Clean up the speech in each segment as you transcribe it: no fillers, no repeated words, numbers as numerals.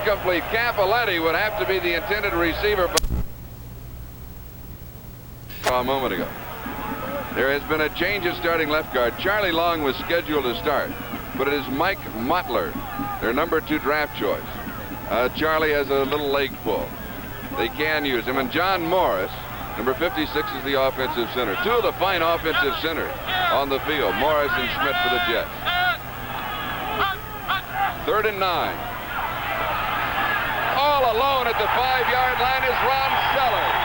incomplete. Capoletti would have to be the intended receiver. A moment ago. There has been a change at starting left guard. Charlie Long was scheduled to start, but it is Mike Mottler, their number 2 draft choice. Charlie has a little leg pull. They can use him. And John Morris, number 56, is the offensive center. 2 of the fine offensive centers on the field, Morris and Schmidt for the Jets. 3rd and 9. All alone at the 5-yard line is Ron Sellers.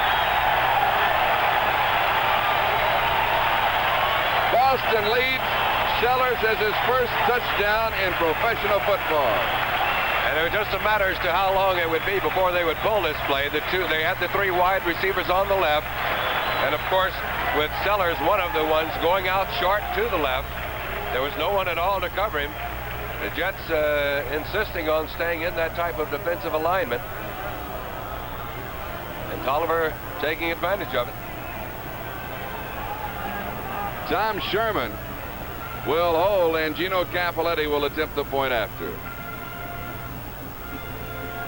Boston leads. Sellers has his first touchdown in professional football. And it was just a matter as to how long it would be before they would pull this play. They had the 3 wide receivers on the left. And of course, with Sellers, one of the ones going out short to the left, there was no one at all to cover him. The Jets insisting on staying in that type of defensive alignment. And Tolliver taking advantage of it. Tom Sherman will hold, and Gino Capoletti will attempt the point after.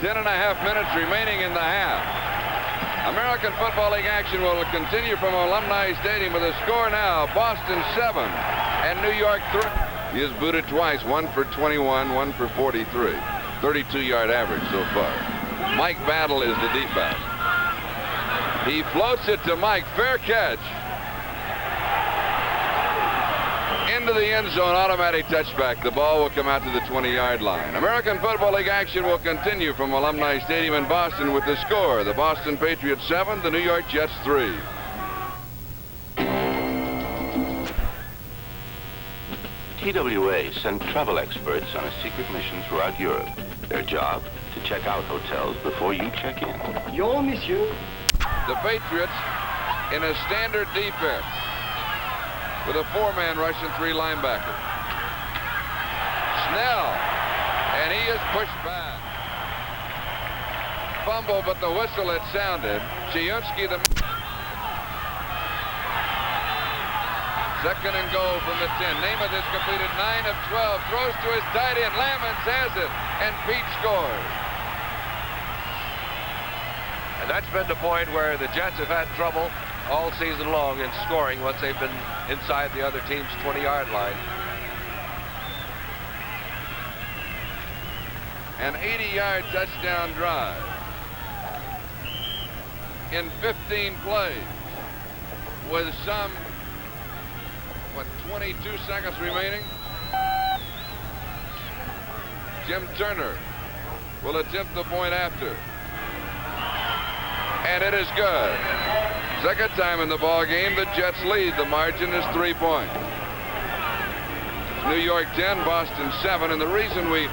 10.5 minutes remaining in the half. American Football League action will continue from Alumni Stadium with a score now. Boston 7 and New York 3. He has booted twice, 1 for 21, 1 for 43. 32-yard average so far. Mike Battle is the deep back. He floats it to Mike. Fair catch. Into the end zone, automatic touchback. The ball will come out to the 20-yard line. American Football League action will continue from Alumni Stadium in Boston with the score. The Boston Patriots 7, the New York Jets 3. TWA sent travel experts on a secret mission throughout Europe. Their job, to check out hotels before you check in. Yo, monsieur. The Patriots in a standard defense with a 4-man rush and 3 linebackers. Snell, and he is pushed back. Fumble, but the whistle had sounded. Chiunsky, the 2nd and goal from the 10. Namath has completed 9 of 12. Throws to his tight end. Lamons has it, and Pete scores. And that's been the point where the Jets have had trouble all season long in scoring once they've been inside the other team's 20-yard line. An 80-yard touchdown drive in 15 plays with some, 22 seconds remaining. Jim Turner will attempt the point after. And it is good. Second time in the ball game, the Jets lead. The margin is 3 points. It's New York 10, Boston 7, and the reason we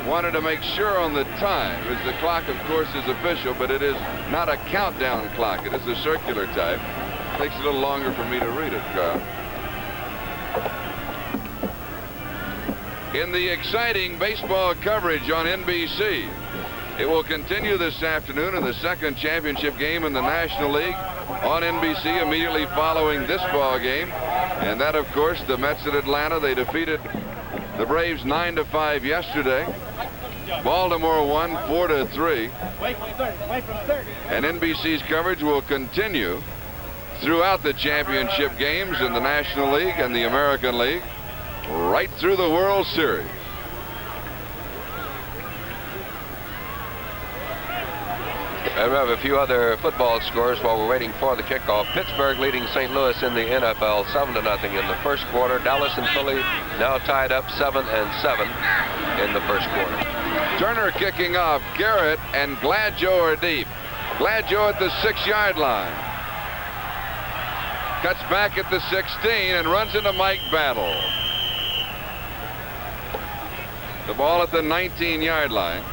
wanted to make sure on the time is the clock, of course, is official, but it is not a countdown clock. It is a circular type. It takes a little longer for me to read it, Carl. In the exciting baseball coverage on NBC, it will continue this afternoon in the second championship game in the National League on NBC immediately following this ball game. And that, of course, the Mets at Atlanta. They defeated the Braves 9-5 yesterday. Baltimore won 4-3. And NBC's coverage will continue throughout the championship games in the National League and the American League, right through the World Series. And we have a few other football scores while we're waiting for the kickoff. Pittsburgh leading St. Louis in the NFL 7-0 in the first quarter. Dallas and Philly now tied up 7-7 in the first quarter. Turner kicking off. Garrett and Gladjo are deep. Gladjo at the 6-yard line. Cuts back at the 16 and runs into Mike Battle. The ball at the 19-yard line.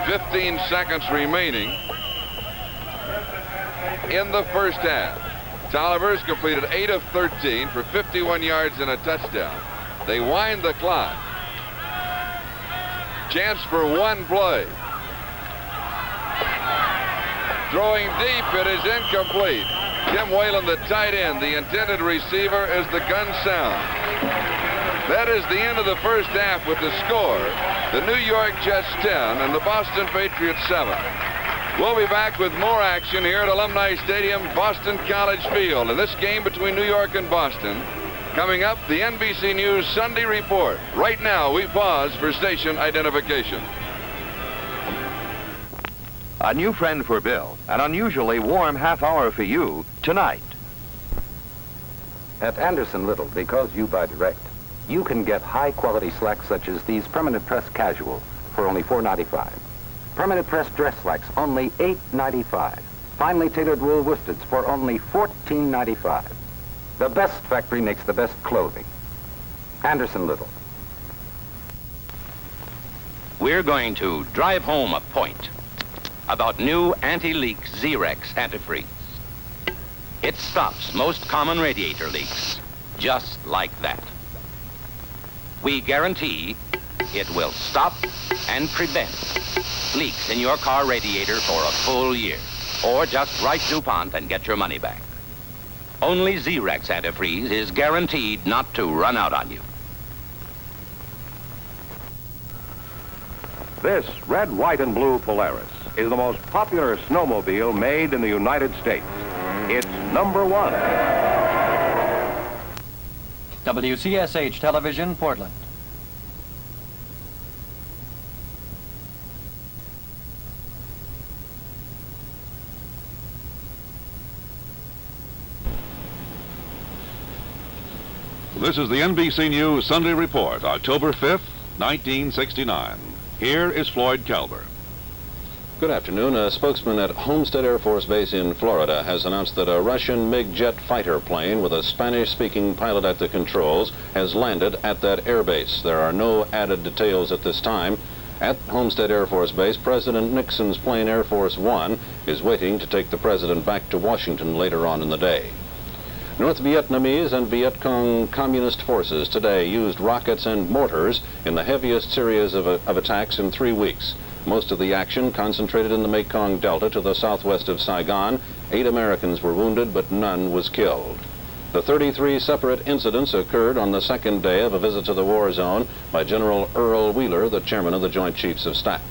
15 seconds remaining in the first half. Tolliver's completed 8 of 13 for 51 yards and a touchdown. They wind the clock. Chance for one play. Throwing deep, it is incomplete. Tim Whalen, the tight end. The intended receiver as the gun sounds. That is the end of the first half with the score. The New York Jets 10 and the Boston Patriots 7. We'll be back with more action here at Alumni Stadium, Boston College Field. In this game between New York and Boston, coming up, the NBC News Sunday Report. Right now, we pause for station identification. A new friend for Bill, an unusually warm half hour for you tonight. At Anderson Little, because you buy direct, you can get high-quality slacks such as these permanent press casuals for only $4.95. Permanent press dress slacks, only $8.95. Finely tailored wool worsteds for only $14.95. The best factory makes the best clothing. Anderson Little. We're going to drive home a point about new anti-leak Zerex antifreeze. It stops most common radiator leaks, just like that. We guarantee it will stop and prevent leaks in your car radiator for a full year. Or just write DuPont and get your money back. Only Zerex antifreeze is guaranteed not to run out on you. This red, white, and blue Polaris is the most popular snowmobile made in the United States. It's #1. WCSH Television, Portland. This is the NBC News Sunday Report, October 5th, 1969. Here is Floyd Calber. Good afternoon. A spokesman at Homestead Air Force Base in Florida has announced that a Russian MiG jet fighter plane with a Spanish-speaking pilot at the controls has landed at that air base. There are no added details at this time. At Homestead Air Force Base, President Nixon's plane Air Force One is waiting to take the president back to Washington later on in the day. North Vietnamese and Viet Cong communist forces today used rockets and mortars in the heaviest series of attacks in 3 weeks. Most of the action concentrated in the Mekong Delta to the southwest of Saigon. 8 Americans were wounded, but none was killed. The 33 separate incidents occurred on the second day of a visit to the war zone by General Earl Wheeler, the chairman of the Joint Chiefs of Staff.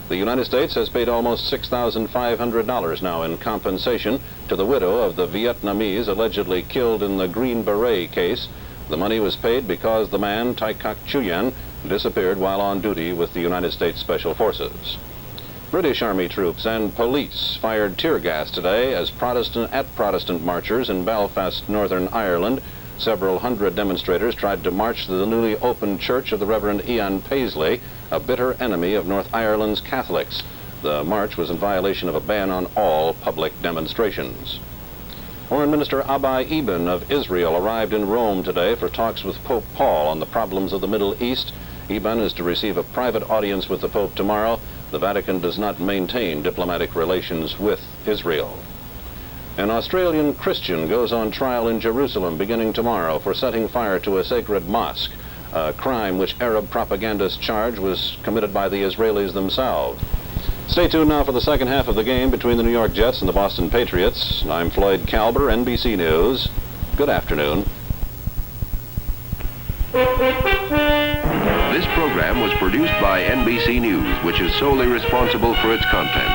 The United States has paid almost $6,500 now in compensation to the widow of the Vietnamese allegedly killed in the Green Beret case. The money was paid because the man, Tai Kak Chuyen, disappeared while on duty with the United States Special Forces. British Army troops and police fired tear gas today as Protestant marchers in Belfast, Northern Ireland. Several hundred demonstrators tried to march to the newly opened church of the Reverend Ian Paisley, a bitter enemy of North Ireland's Catholics. The march was in violation of a ban on all public demonstrations. Foreign Minister Abba Eban of Israel arrived in Rome today for talks with Pope Paul on the problems of the Middle East. Eban is to receive a private audience with the Pope tomorrow. The Vatican does not maintain diplomatic relations with Israel. An Australian Christian goes on trial in Jerusalem beginning tomorrow for setting fire to a sacred mosque, a crime which Arab propagandists charge was committed by the Israelis themselves. Stay tuned now for the second half of the game between the New York Jets and the Boston Patriots. I'm Floyd Calber, NBC News. Good afternoon. This program was produced by NBC News, which is solely responsible for its content.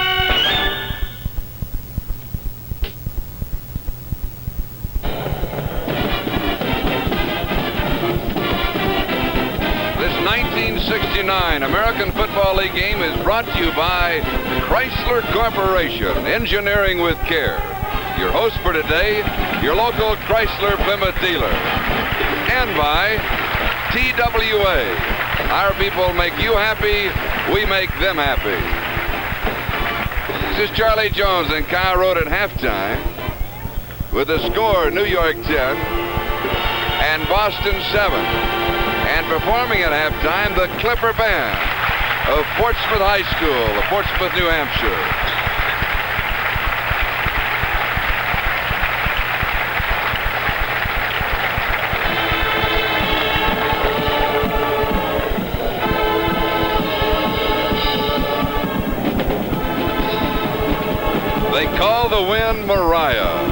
This 1969 American Football League game is brought to you by Chrysler Corporation, engineering with care. Your host for today, your local Chrysler Plymouth dealer. And by TWA. Our people make you happy, we make them happy. This is Charlie Jones and Kyle Road at halftime with the score New York 10 and Boston 7. And performing at halftime, the Clipper Band of Portsmouth High School of Portsmouth, New Hampshire. They call the wind Mariah.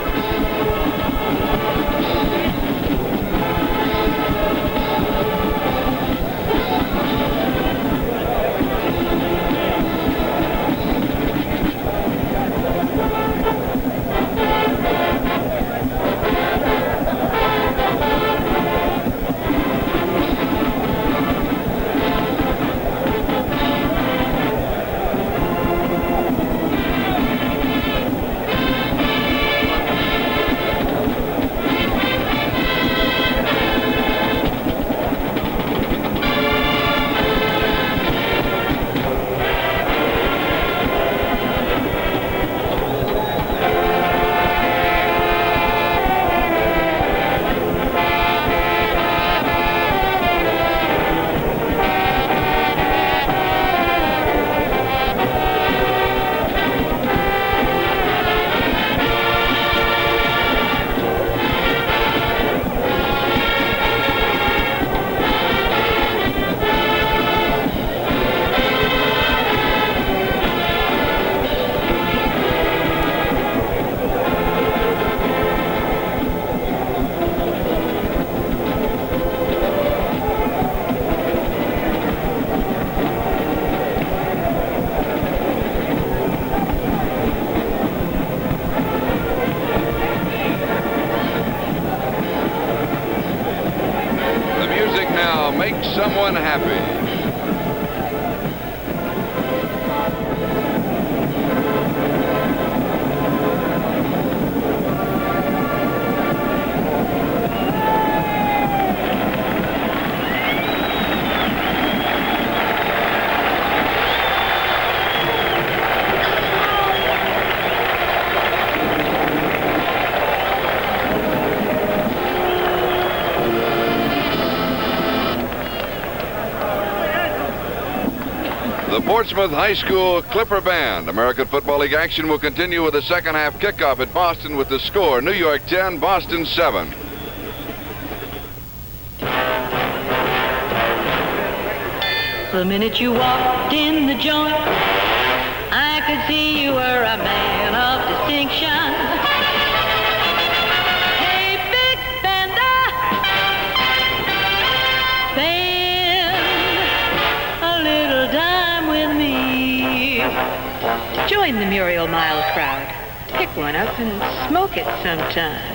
now and happy. The Portsmouth High School Clipper Band. American Football League action will continue with the second half kickoff at Boston with the score New York 10, Boston 7. The minute you walked in the joint, I could see you were a man of distinction. Hey, big spender, spend a little time with me. Join the Muriel Miles crowd. Pick one up and smoke it sometime.